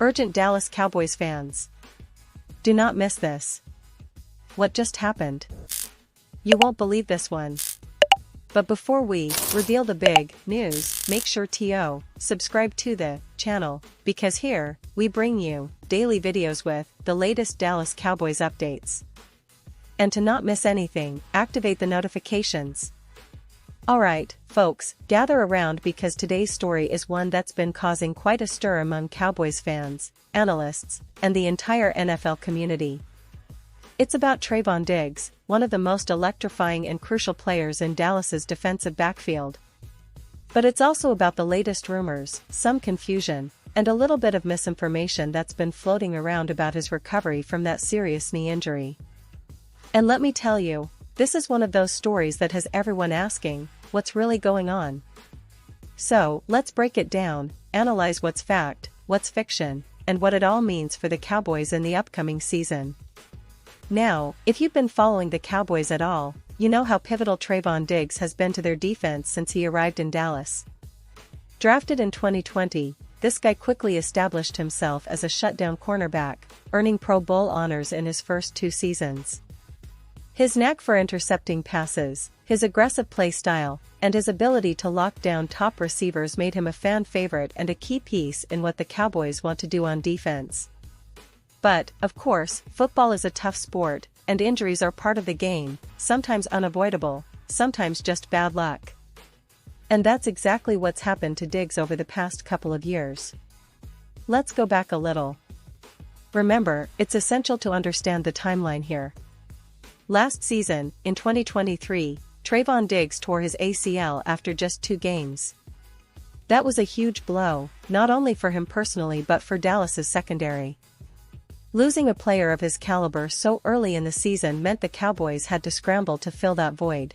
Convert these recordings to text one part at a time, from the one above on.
Urgent Dallas Cowboys fans. Do not miss this. What just happened? You won't believe this one. But before we reveal the big news, make sure to subscribe to the channel, because here, we bring you daily videos with the latest Dallas Cowboys updates. And to not miss anything, activate the notifications. Alright, folks, gather around because today's story is one that's been causing quite a stir among Cowboys fans, analysts, and the entire NFL community. It's about Trevon Diggs, one of the most electrifying and crucial players in Dallas's defensive backfield. But it's also about the latest rumors, some confusion, and a little bit of misinformation that's been floating around about his recovery from that serious knee injury. And let me tell you, this is one of those stories that has everyone asking, what's really going on? So, let's break it down, analyze what's fact, what's fiction, and what it all means for the Cowboys in the upcoming season. Now, if you've been following the Cowboys at all, you know how pivotal Trevon Diggs has been to their defense since he arrived in Dallas. Drafted in 2020, this guy quickly established himself as a shutdown cornerback, earning Pro Bowl honors in his first 2 seasons. His knack for intercepting passes, his aggressive play style, and his ability to lock down top receivers made him a fan favorite and a key piece in what the Cowboys want to do on defense. But, of course, football is a tough sport, and injuries are part of the game, sometimes unavoidable, sometimes just bad luck. And that's exactly what's happened to Diggs over the past couple of years. Let's go back a little. Remember, it's essential to understand the timeline here. Last season, in 2023, Trevon Diggs tore his ACL after just 2 games. That was a huge blow, not only for him personally but for Dallas's secondary. Losing a player of his caliber so early in the season meant the Cowboys had to scramble to fill that void.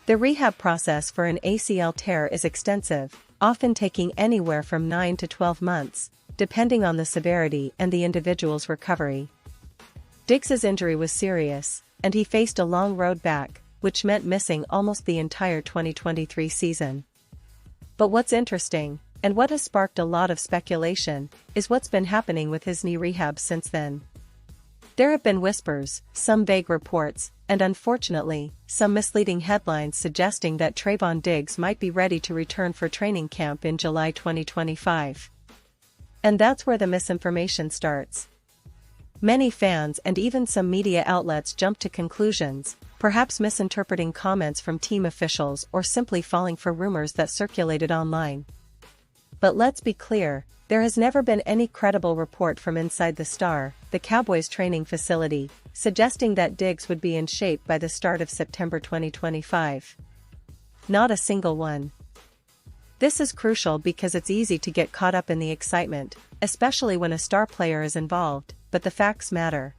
The rehab process for an ACL tear is extensive, often taking anywhere from 9 to 12 months, depending on the severity and the individual's recovery. Diggs's injury was serious, and he faced a long road back, which meant missing almost the entire 2023 season. But what's interesting, and what has sparked a lot of speculation, is what's been happening with his knee rehab since then. There have been whispers, some vague reports, and unfortunately, some misleading headlines suggesting that Trevon Diggs might be ready to return for training camp in July 2025. And that's where the misinformation starts. Many fans and even some media outlets jumped to conclusions, perhaps misinterpreting comments from team officials or simply falling for rumors that circulated online. But let's be clear, there has never been any credible report from inside the Star, the Cowboys training facility, suggesting that Diggs would be in shape by the start of September 2025. Not a single one. This is crucial because it's easy to get caught up in the excitement, especially when a star player is involved, but the facts matter.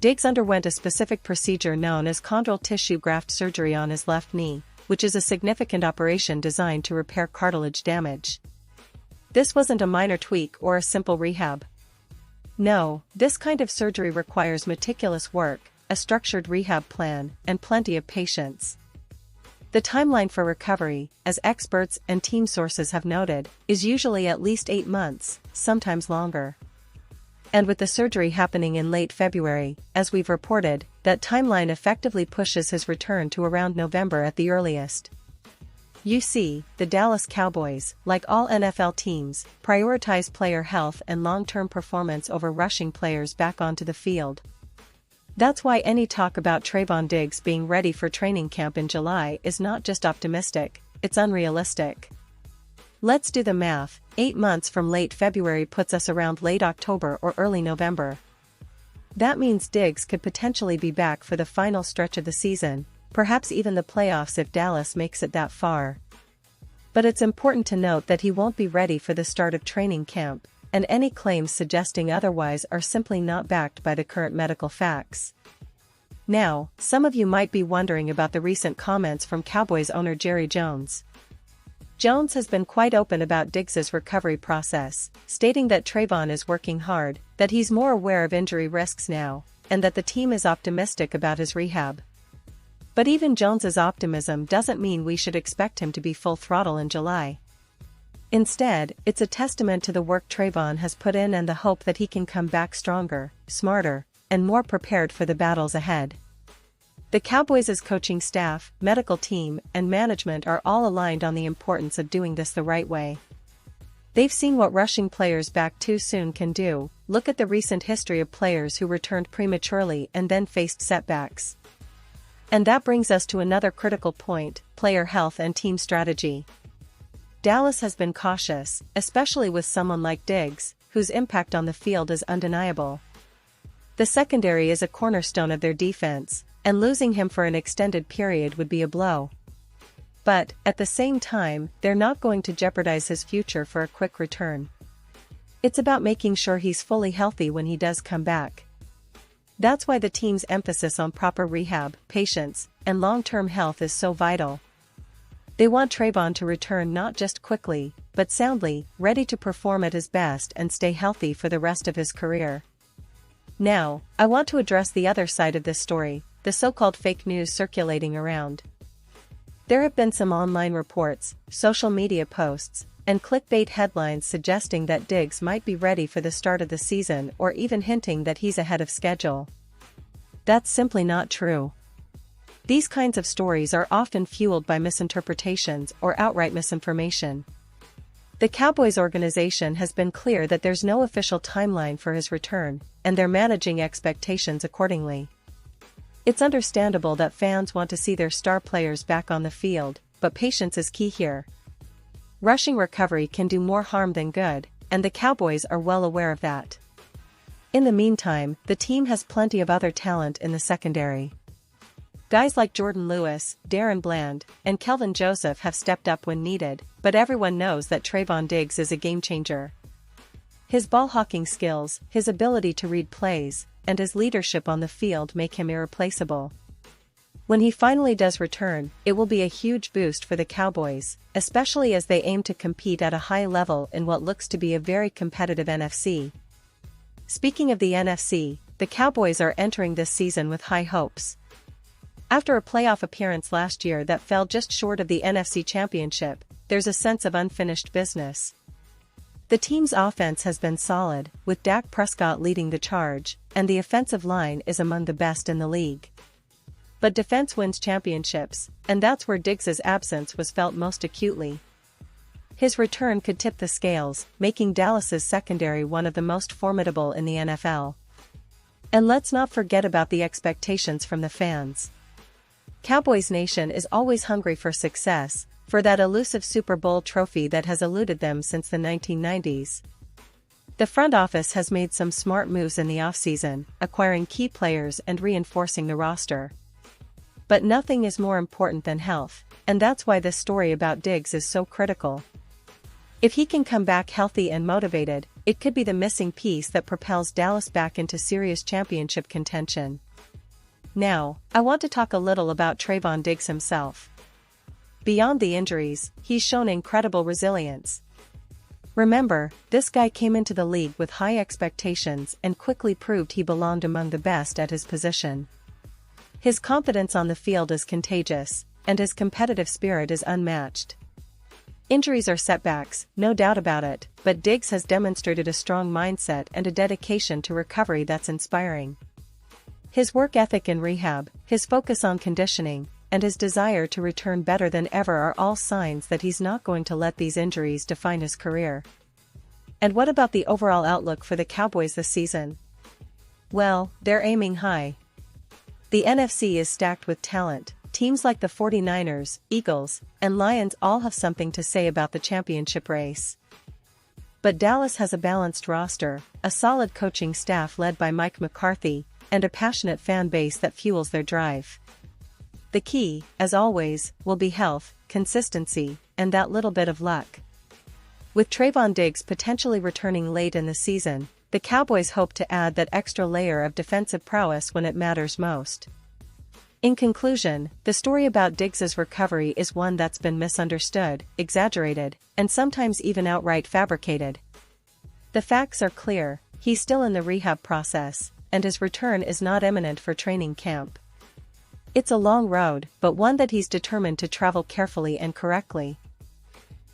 Diggs underwent a specific procedure known as chondral tissue graft surgery on his left knee, which is a significant operation designed to repair cartilage damage. This wasn't a minor tweak or a simple rehab. No, this kind of surgery requires meticulous work, a structured rehab plan, and plenty of patience. The timeline for recovery, as experts and team sources have noted, is usually at least 8 months, sometimes longer. And with the surgery happening in late February, as we've reported, that timeline effectively pushes his return to around November at the earliest. You see, the Dallas Cowboys, like all NFL teams, prioritize player health and long-term performance over rushing players back onto the field. That's why any talk about Trevon Diggs being ready for training camp in July is not just optimistic, it's unrealistic. Let's do the math. 8 months from late February puts us around late October or early November. That means Diggs could potentially be back for the final stretch of the season, perhaps even the playoffs if Dallas makes it that far. But it's important to note that he won't be ready for the start of training camp, and any claims suggesting otherwise are simply not backed by the current medical facts. Now, some of you might be wondering about the recent comments from Cowboys owner Jerry Jones. Jones has been quite open about Diggs's recovery process, stating that Trevon is working hard, that he's more aware of injury risks now, and that the team is optimistic about his rehab. But even Jones's optimism doesn't mean we should expect him to be full throttle in July. Instead, it's a testament to the work Trevon has put in and the hope that he can come back stronger, smarter, and more prepared for the battles ahead. The Cowboys' coaching staff, medical team, and management are all aligned on the importance of doing this the right way. They've seen what rushing players back too soon can do. Look at the recent history of players who returned prematurely and then faced setbacks. And that brings us to another critical point: player health and team strategy. Dallas has been cautious, especially with someone like Diggs, whose impact on the field is undeniable. The secondary is a cornerstone of their defense, and losing him for an extended period would be a blow. But, at the same time, they're not going to jeopardize his future for a quick return. It's about making sure he's fully healthy when he does come back. That's why the team's emphasis on proper rehab, patience, and long-term health is so vital. They want Trevon to return not just quickly, but soundly, ready to perform at his best and stay healthy for the rest of his career. Now, I want to address the other side of this story, the so-called fake news circulating around. There have been some online reports, social media posts, and clickbait headlines suggesting that Diggs might be ready for the start of the season, or even hinting that he's ahead of schedule. That's simply not true. These kinds of stories are often fueled by misinterpretations or outright misinformation. The Cowboys organization has been clear that there's no official timeline for his return, and they're managing expectations accordingly. It's understandable that fans want to see their star players back on the field, but patience is key here. Rushing recovery can do more harm than good, and the Cowboys are well aware of that. In the meantime, the team has plenty of other talent in the secondary. Guys like Jordan Lewis, Darren Bland, and Kelvin Joseph have stepped up when needed, but everyone knows that Trevon Diggs is a game-changer. His ball-hawking skills, his ability to read plays, and his leadership on the field make him irreplaceable. When he finally does return, it will be a huge boost for the Cowboys, especially as they aim to compete at a high level in what looks to be a very competitive NFC. Speaking of the NFC, the Cowboys are entering this season with high hopes. After a playoff appearance last year that fell just short of the NFC Championship, there's a sense of unfinished business. The team's offense has been solid, with Dak Prescott leading the charge, and the offensive line is among the best in the league. But defense wins championships, and that's where Diggs' absence was felt most acutely. His return could tip the scales, making Dallas's secondary one of the most formidable in the NFL. And let's not forget about the expectations from the fans. Cowboys Nation is always hungry for success, for that elusive Super Bowl trophy that has eluded them since the 1990s. The front office has made some smart moves in the offseason, acquiring key players and reinforcing the roster. But nothing is more important than health, and that's why this story about Diggs is so critical. If he can come back healthy and motivated, it could be the missing piece that propels Dallas back into serious championship contention. Now, I want to talk a little about Trevon Diggs himself. Beyond the injuries, he's shown incredible resilience. Remember, this guy came into the league with high expectations and quickly proved he belonged among the best at his position. His confidence on the field is contagious, and his competitive spirit is unmatched. Injuries are setbacks, no doubt about it, but Diggs has demonstrated a strong mindset and a dedication to recovery that's inspiring. His work ethic in rehab, his focus on conditioning, and his desire to return better than ever are all signs that he's not going to let these injuries define his career. And what about the overall outlook for the Cowboys this season? Well, they're aiming high. The NFC is stacked with talent. Teams like the 49ers, Eagles, and Lions all have something to say about the championship race. But Dallas has a balanced roster, a solid coaching staff led by Mike McCarthy, and a passionate fan base that fuels their drive. The key, as always, will be health, consistency, and that little bit of luck. With Trevon Diggs potentially returning late in the season, the Cowboys hope to add that extra layer of defensive prowess when it matters most. In conclusion, the story about Diggs' recovery is one that's been misunderstood, exaggerated, and sometimes even outright fabricated. The facts are clear: he's still in the rehab process, and his return is not imminent for training camp. It's a long road, but one that he's determined to travel carefully and correctly.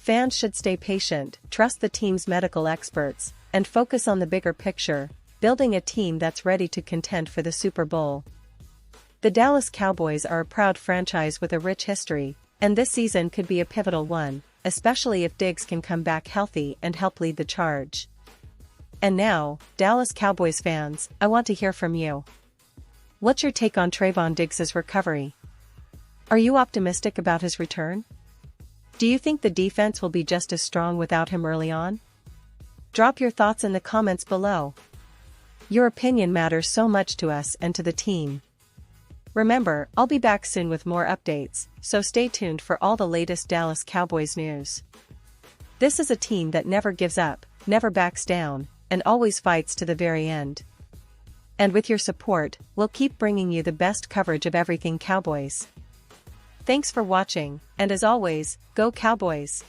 Fans should stay patient, trust the team's medical experts, and focus on the bigger picture, building a team that's ready to contend for the Super Bowl. The Dallas Cowboys are a proud franchise with a rich history, and this season could be a pivotal one, especially if Diggs can come back healthy and help lead the charge. And now, Dallas Cowboys fans, I want to hear from you. What's your take on Trevon Diggs' recovery? Are you optimistic about his return? Do you think the defense will be just as strong without him early on? Drop your thoughts in the comments below. Your opinion matters so much to us and to the team. Remember, I'll be back soon with more updates, so stay tuned for all the latest Dallas Cowboys news. This is a team that never gives up, never backs down, and always fights to the very end. And with your support, we'll keep bringing you the best coverage of everything Cowboys. Thanks for watching, and as always, go Cowboys!